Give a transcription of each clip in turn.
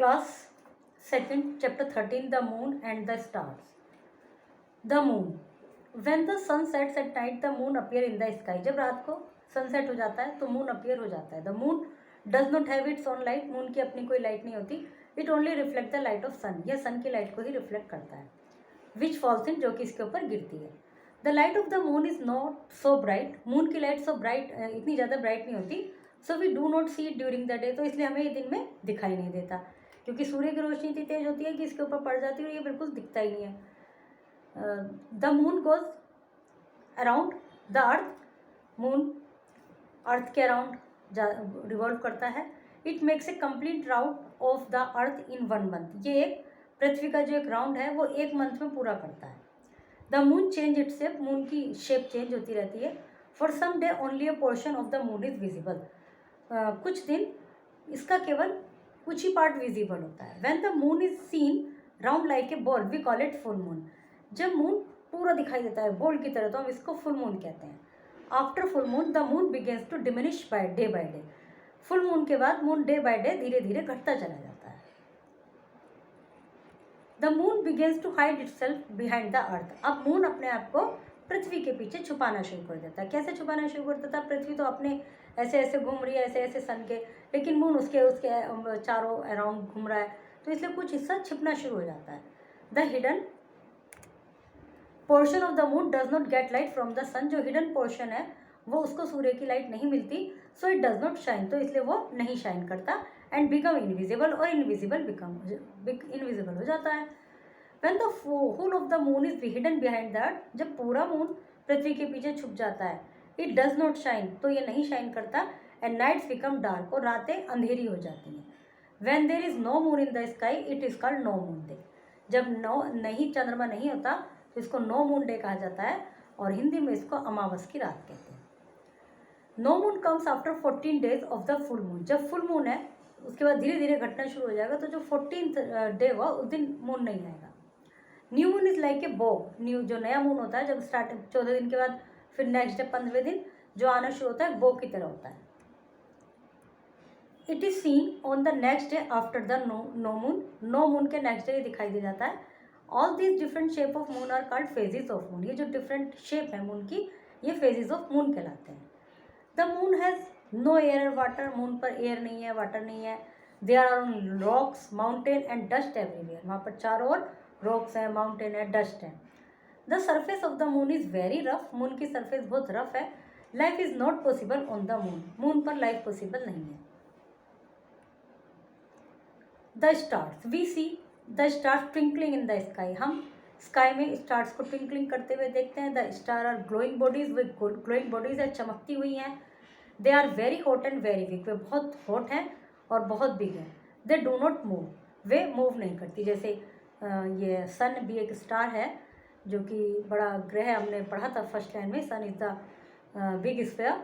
Class 2nd, chapter 13, the moon and the stars. The moon. When the sun sets at night, the moon appear in the sky. जब रात को sunset हो जाता है तो moon appear हो जाता है. The moon does not have its own light. Moon की अपनी कोई लाइट नहीं होती. It only reflect the light of sun. यह सन की लाइट को ही रिफ्लेक्ट करता है. Which falls in, जो कि इसके ऊपर गिरती है. The light of the moon is not so bright. Moon की लाइट so bright, इतनी ज़्यादा ब्राइट नहीं होती. So we do not see it during the day. तो इसलिए हमें ये दिन में दिखाई नहीं देता, क्योंकि सूर्य की रोशनी इतनी तेज होती है कि इसके ऊपर पड़ जाती है और ये बिल्कुल दिखता ही नहीं है. The moon goes around the earth. Moon earth के अराउंड रिवॉल्व करता है. It makes a complete round of the earth in 1 month. ये एक पृथ्वी का जो एक राउंड है वो 1 month में पूरा करता है. The moon change it shape. Moon की शेप चेंज होती रहती है. For some day only a portion of the moon is visible. कुछ दिन इसका केवल कुछ ही पार्ट विजिबल होता है. When the moon is seen round like a ball we call it full moon. जब मून पूरा दिखाई देता है बॉल की तरह तो हम इसको फुल मून कहते हैं. After full moon the moon begins to diminish by day. Full moon के बाद मून डे बाय डे धीरे धीरे घटता चला जाता है. The moon begins to hide itself behind the earth. अब मून अपने आप को पृथ्वी के पीछे छुपाना शुरू कर देता है. कैसे छुपाना शुरू कर देता है? पृथ्वी तो अपने ऐसे ऐसे घूम रही है, ऐसे ऐसे सन के, लेकिन मून उसके चारों अराउंड घूम रहा है, तो इसलिए कुछ हिस्सा छिपना शुरू हो जाता है. The hidden portion of the moon does not get light from the sun. जो हिडन पोर्शन है वो उसको सूर्य की लाइट नहीं मिलती. So it does not shine. तो इसलिए वो नहीं शाइन करता. And become invisible. और इनविजिबल हो जाता है. When the whole of the moon is hidden behind that, जब पूरा मून पृथ्वी के पीछे छुप जाता है, it does not shine. तो ये नहीं शाइन करता. and nights become dark. और रातें अंधेरी हो जाती हैं. when there is no moon in the sky, it is called no moon day. जब नहीं चंद्रमा नहीं होता तो इसको no moon day कहा जाता है और हिंदी में इसको अमावस की रात कहते हैं. no moon comes after 14 days of the full moon. जब फुल मून है उसके बाद धीरे धीरे घटना शुरू हो जाएगा. तो जो 14th डे हुआ उस दिन मून नहीं आएगा. New moon is like a बो. न्यू जो नया मून होता है जब स्टार्टिंग 14 दिन के बाद फिर नेक्स्ट डे 15वें दिन जो आना शुरू होता है बो की तरह होता है. It is seen on the next day after the no moon. No moon के नेक्स्ट डे दिखाई दे जाता है. All these different shape of moon are called phases of moon. ये जो डिफरेंट शेप है मून की ये फेजेस ऑफ मून कहलाते हैं. The moon has no air और वाटर. मून पर एयर नहीं है, वाटर नहीं है. They are on rocks, mountain and dust everywhere. वहाँ पर चारों ओर रॉक्स है, माउंटेन है, डस्ट है. The surface of the moon is very rough. Moon की सरफेस बहुत रफ है. Life is not possible on the moon. Moon पर लाइफ पॉसिबल नहीं है. The stars. We see the stars twinkling in the sky. हम sky में stars को twinkling करते हुए देखते हैं. The star are glowing bodies. वे ग्लोइंग बॉडीज है, चमकती हुई हैं. They are very hot and very weak. वे बहुत हॉट हैं और बहुत बिग हैं. They do not move. वे मूव नहीं करती. जैसे ये सन भी एक स्टार है जो कि बड़ा ग्रह, हमने पढ़ा था फर्स्ट लाइन में. सन इज़ द बिग स्फीयर.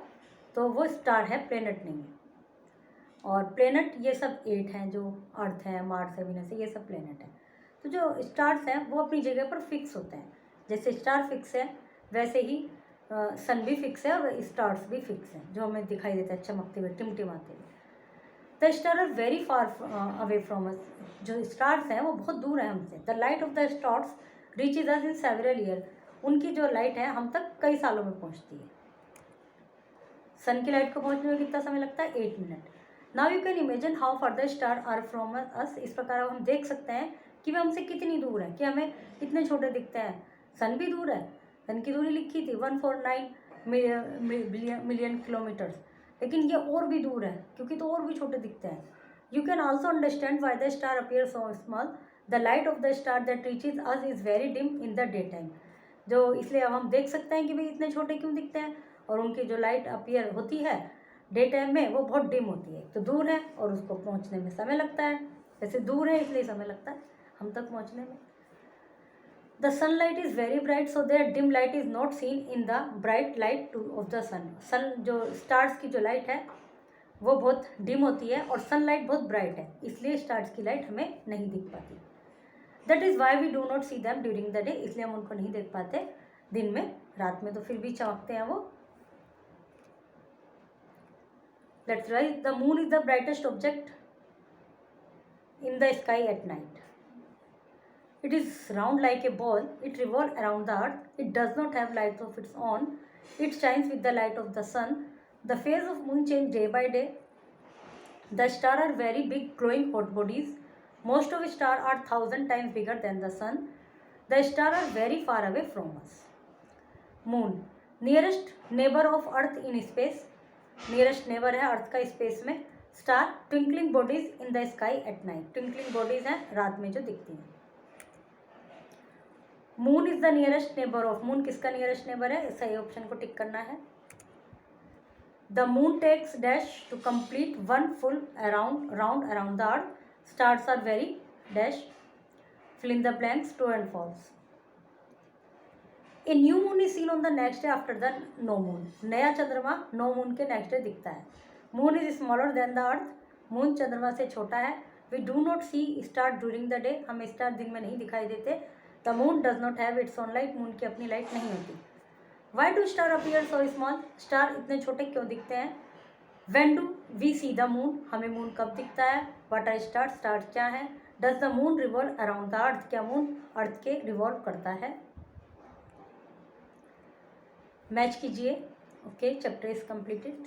तो वो स्टार है, प्लेनेट नहीं है. और प्लेनेट ये सब 8 हैं, जो अर्थ है, मार्स है, वीनस है, ये सब प्लेनेट है. तो जो स्टार्स हैं वो अपनी जगह पर फिक्स होते हैं. जैसे स्टार फिक्स है वैसे ही सन भी फिक्स है और स्टार्स भी फिक्स हैं जो हमें दिखाई देता है चमकते हुए, टिमटिमाते हुए. The star are very far away from us. जो स्टार्स हैं वो बहुत दूर हैं हमसे. The light of the stars reaches us in several year. उनकी जो लाइट है हम तक कई सालों में पहुंचती है. सन की लाइट को पहुंचने में कितना समय लगता है? 8 minute. Now you can imagine how far the star are from us. इस प्रकार हम देख सकते हैं कि वे हमसे कितनी दूर है, कि हमें कितने छोटे दिखते हैं. सन भी दूर है. सन की दूरी लिखी थी 149 मिलियन किलोमीटर्स. लेकिन ये और भी दूर है क्योंकि तो और भी छोटे दिखते हैं. You can also understand why the star appear so small. The light of the star that reaches us is very dim in the day time. जो इसलिए अब हम देख सकते हैं कि भाई इतने छोटे क्यों दिखते हैं. और उनकी जो लाइट अपीयर होती है डे टाइम में वो बहुत डिम होती है. तो दूर है और उसको पहुंचने में समय लगता है. वैसे दूर है इसलिए समय लगता है हम तक पहुंचने में. The sunlight is very bright so their dim light is not seen in the bright light of the sun. Sun जो स्टार्स की जो लाइट है वो बहुत डिम होती है और सनलाइट बहुत ब्राइट है, इसलिए स्टार्स की लाइट हमें नहीं दिख पाती. That is why we do not see them during the day. इसलिए हम उनको नहीं देख पाते दिन में. रात में तो फिर भी चमकते हैं वो. That's why the moon is the brightest object in the sky at night. It is round like a ball. It revolves around the earth. It does not have light of its own. It shines with the light of the sun. The phase of moon change day by day. The stars are very big glowing hot bodies. Most of stars are 1,000 times bigger than the sun. The stars are very far away from us. Moon, nearest neighbor of earth in space. Nearest neighbor है अर्थ का space में. Star, twinkling bodies in the sky at night. Twinkling bodies हैं रात में जो दिखती हैं. Moon is the nearest neighbour of. Moon किसका नियरेस्ट नेबर है? सही ऑप्शन को टिक करना है. The moon takes dash to complete one full round around the earth. Stars are very dash. Fill in the blanks, true and false. A new moon is seen on the next day after the no moon. नया चंद्रमा no moon के next day दिखता है. Moon is smaller than the earth. Moon चंद्रमा से छोटा है. We do not see star during the day. हमें स्टार दिन में नहीं दिखाई देते. The moon does not have its own light. Moon की अपनी लाइट नहीं होती. Why do star appear so small. Star इतने छोटे क्यों दिखते हैं? When do we see the moon. हमें मून कब दिखता है? What are star. स्टार क्या है? Does the moon revolve around the earth. क्या मून अर्थ के रिवॉल्व करता है? मैच कीजिए. Okay, chapter is completed.